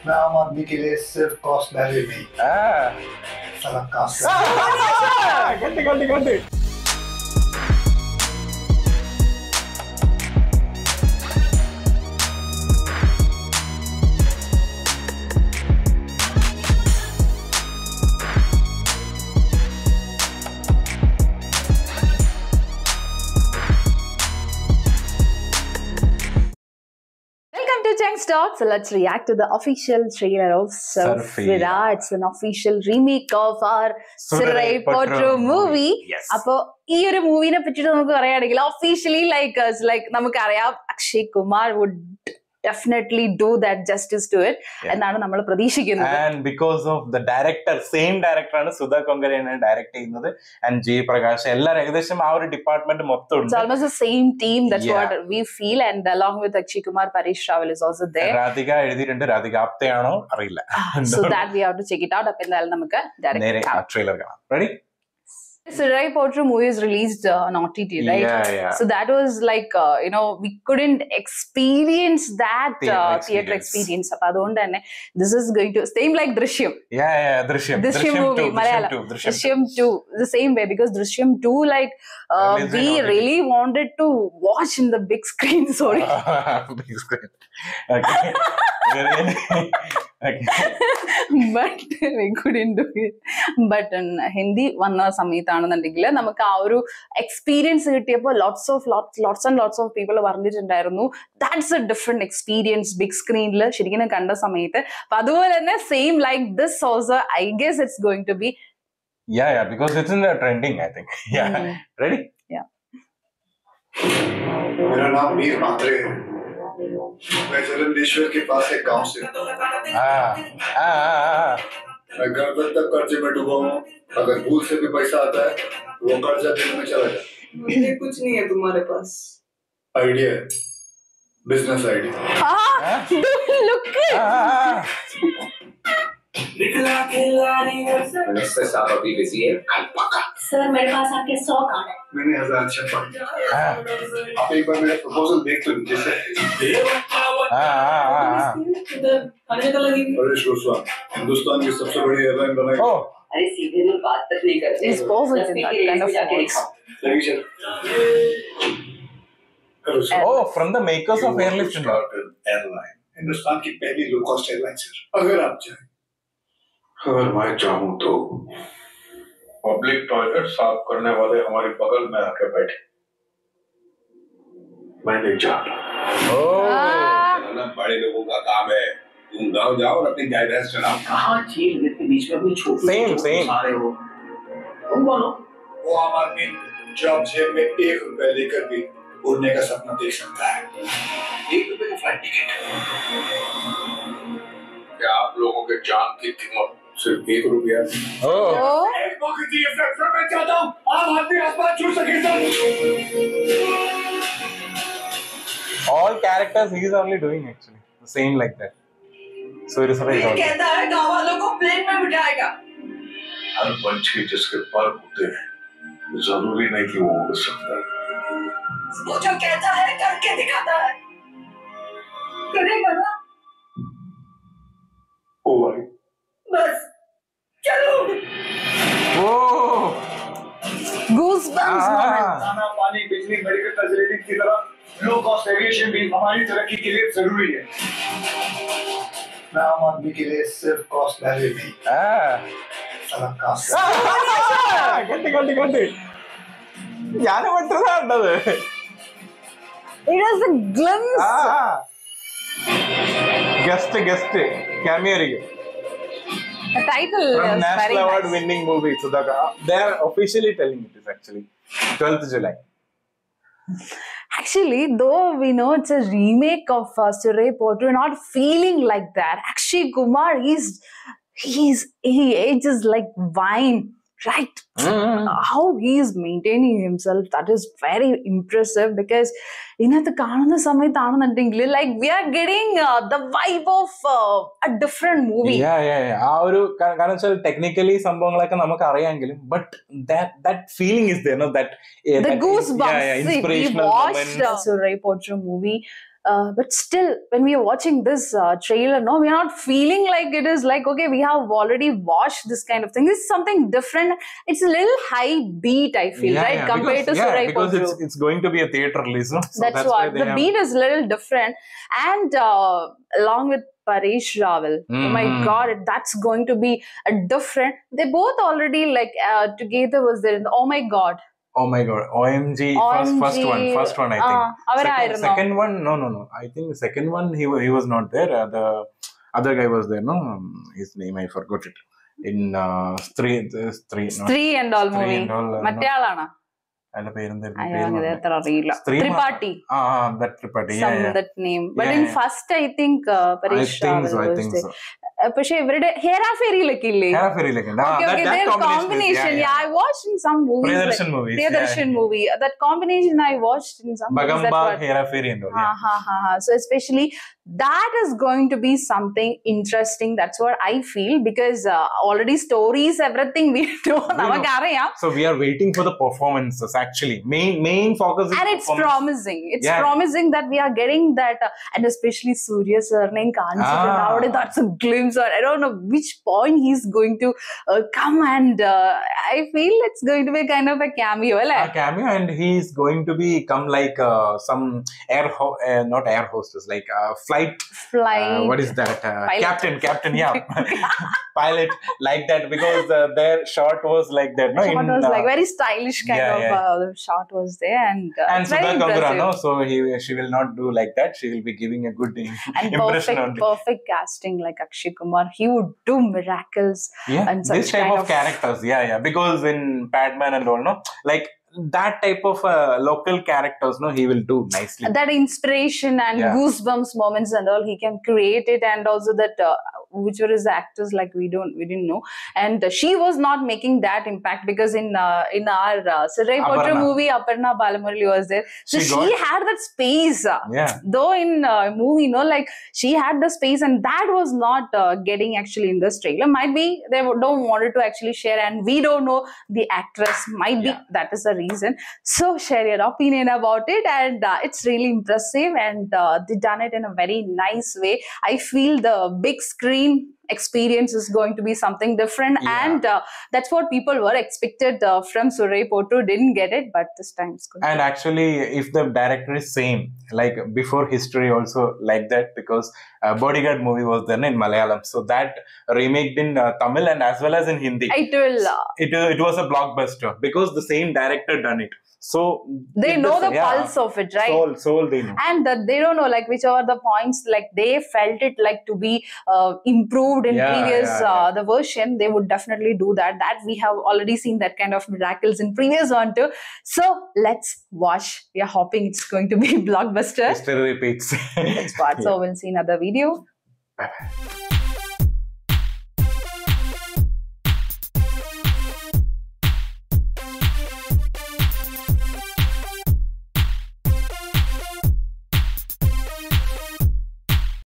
मैं आम आदमी के लिए सिर्फ कॉस्ट वैल्यू नहीं साला कास्ट गंदे Chang's Talk. So let's react to the official trailer of Surfira. It's an official remake of our Sirai Potru movie. Yes. So, this movie ne pachittu namukku parayadengil officially like namukku ariyam Akshay Kumar would definitely do that justice to it. എന്നാണ് നമ്മൾ പ്രതീക്ഷിക്കുന്നത്. And because of the director, same director ആണ് Sudha കൊങ്കരയാണ് direct ചെയ്യുന്നത്. And G Prakash എല്ലാവരും ഏകദേശം ആ ഒരു department മൊത്തം ഉണ്ട്. It's almost the same team. That's what we feel. And along with Akshay Kumar, Paresh Rawal is also there. Radhika എഴുതിയിട്ടുണ്ട്. രാധിക ആപ്തയാണോ അറിയില്ല. So that we have to check it out. അപ്പോൾ എന്തായാലും നമുക്ക് നേരെ ആ ട്രെയിലർ കാണാം. Ready? Sirai Potru movie is released on OTT, right? Yeah. So that was like, we couldn't experience that theater experience. This is going to same like Drishyam. Yeah, Drishyam movie, Malayalam. Drishyam 2, the same way, because Drishyam 2, like, we really wanted to watch in the big screen, sorry. Big screen. Okay. But we couldn't do it. But in Hindi, vanna samayathaanennundengil namakku aa oru experience kittiyappo lots and lots of people varnittundairunnu. That's a different experience big screen la shirikkum kanda samayathe. Appo adupole thanne same like this also I guess it's going to be because it's in the trending, I think. Ready? मेरा नाम मीर मात्रे है. मैं जलंधर के पास एक गांव से मैं घर तक कर्जे में डूबा हूँ. अगर भूल से भी पैसा आता है वो कर्जा देने में चला जाए. मुझे कुछ नहीं है तुम्हारे पास. आइडिया है, बिजनेस आइडिया. look सर मेरे पास आपके 100 कार्ड है. मैंने 1000 छपा. आप एक बार मेरा प्रपोजल देख लो नीचे से. परेश गोस्वामी हिंदुस्तान की सबसे बड़ी एयरलाइन बनाई. अरे सीधे लोग बात तक नहीं करते. He's perfect in that kind of voice. From the makers of Airlift airline Hindustan की पहली लो कॉस्ट एयरलाइन सर. अगर आप चाहें, अगर मैं चाहूँ तो पब्लिक टॉयलेट साफ करने वाले हमारे बगल में आके बैठे. मैं नहीं चाहता. बड़े लोगों का काम है. तुम गाँव जाओ और अपनी जायदाद चलाओ. कहाँ झील के बीच में अपनी छोटी Same. सारे हो. तुम बोलो. वो आम आदमी जॉब जेब में 1 रुपया लेकर भी उड़ने का सपना देख सकता है. 1 रुपये का फ्लाइट टिकट. क्या आप लोगों के जान की कीमत सिर्फ 1 रुपया? एक मौके दिए सर, मैं चाहता हूँ आम आदमी आसमान छू सके sir. All characters he is only doing actually the same like that. So it is very good. कहता है गाँव वालों को प्लेन में बिठाएगा. हर पंछी जिसके पर होते हैं जरूरी नहीं कि वो उड़ सकता है. वो जो कहता है करके दिखाता है. करेगा ना? ओ भाई बस चलो. Goosebumps moment. खाना पानी बिजली मेडिकल फैसिलिटी की तरह लो कॉस्ट एविएशन भी हमारी तरक्की के लिए जरूरी है. मैं आम आदमी के लिए सिर्फ कॉस्ट वैल्यू नहीं साला कास्ट. गंदे ഞാനും പെട്ടതാ കണ്ടത്. It was a glimpse. Guest cameo. The title From is National very Award nice. winning movie Sudhaka. They are officially telling it is actually 12th July. Actually, though we know it's a remake of Sirai Potru, not feeling like that. Akshay Kumar, he ages like wine, right? How he is maintaining himself, that is very impressive. Because ഇന്നത്തെ കാണുന്ന സമയത്താണെന്നുണ്ടെങ്കിൽ like we are getting the vibe of a different movie. ആ ഒരു കാരണം വെച്ചാൽ technically സംഭവങ്ങളൊക്കെ നമുക്ക് അറിയാമെങ്കിലും but that feeling is there, no? That The goosebumps. inspirational We watched Sirai Potru movie But still, when we are watching this trailer, no, we are not feeling like it is like, okay, we have already watched this kind of thing. This is something different. It's a little high beat, I feel, right? Compared to Surai because Potru. it's going to be a theatre release. No? So that's what. The beat is a little different. And along with Paresh Rawal. Oh my God, that's going to be a different. They both already like together was there. Oh my God. Oh my God, OMG, first one I think. Second one, no. I think the second one he was not there. The other guy was there. No, his name I forgot it. In Stree and all movie. Matyalana. Tripathi. That Tripathi. That name. But in first, I think Paresh Rawal was there. പക്ഷേ ഇവരുടെ ഹേരാഫേരിയിലൊക്കെ ഇല്ലേ? Okay, their combination. Yeah, I watched in some movies. Priyadarshan movie. That combination I watched in some movies. Bagamba, Hera-Feri and all. So especially that is going to be something interesting. That's what I feel, because already stories, everything we know. So we are waiting for the performances actually. Main focus is and it's promising. It's promising that we are getting that, and especially Surya sir name Kanchi. That's a glimpse. Or I don't know which point he's going to come, and I feel it's going to be kind of a cameo. A cameo, and he's going to become like some not air hostess, like flight. What is that? Captain, yeah. Pilot, like that, because their shot was like that. No, shot was like very stylish kind of shot was there, and Sudha Kongara, no, so she will not do like that. She will be giving a good impression only. Perfect casting, like Akshay Kumar, he would do miracles. And such this type of characters, because in Padman and all, no, like that type of local characters, no, he will do nicely. That inspiration and goosebumps moments and all, he can create it, and also that which were his actors, like we didn't know, and she was not making that impact, because in our Surai Potru movie, Aparna Balamurali was there, so she had that space. Though in movie, no, like she had the space, and that was not getting actually in this trailer. Might be they don't wanted to actually share, and we don't know the actress. Might be that is the reason. So share your opinion about it, and it's really impressive, and they done it in a very nice way. I feel the big screen experience is going to be something different, and that's what people were expected from Surai Potru. Didn't get it, but this time it's good. And actually, if the director is same, like before history also like that, because Bodyguard movie was then in Malayalam, so that remaked in Tamil and as well as in Hindi. It was a blockbuster because the same director done it. So they know the pulse of it, right? Soul they know. And they don't know like which are the points like they felt it like to be improved in previous the version. They would definitely do that. That we have already seen that kind of miracles in previous one too. So let's watch. We are hoping it's going to be blockbuster. History repeats. That's what. So we'll see another video. Bye.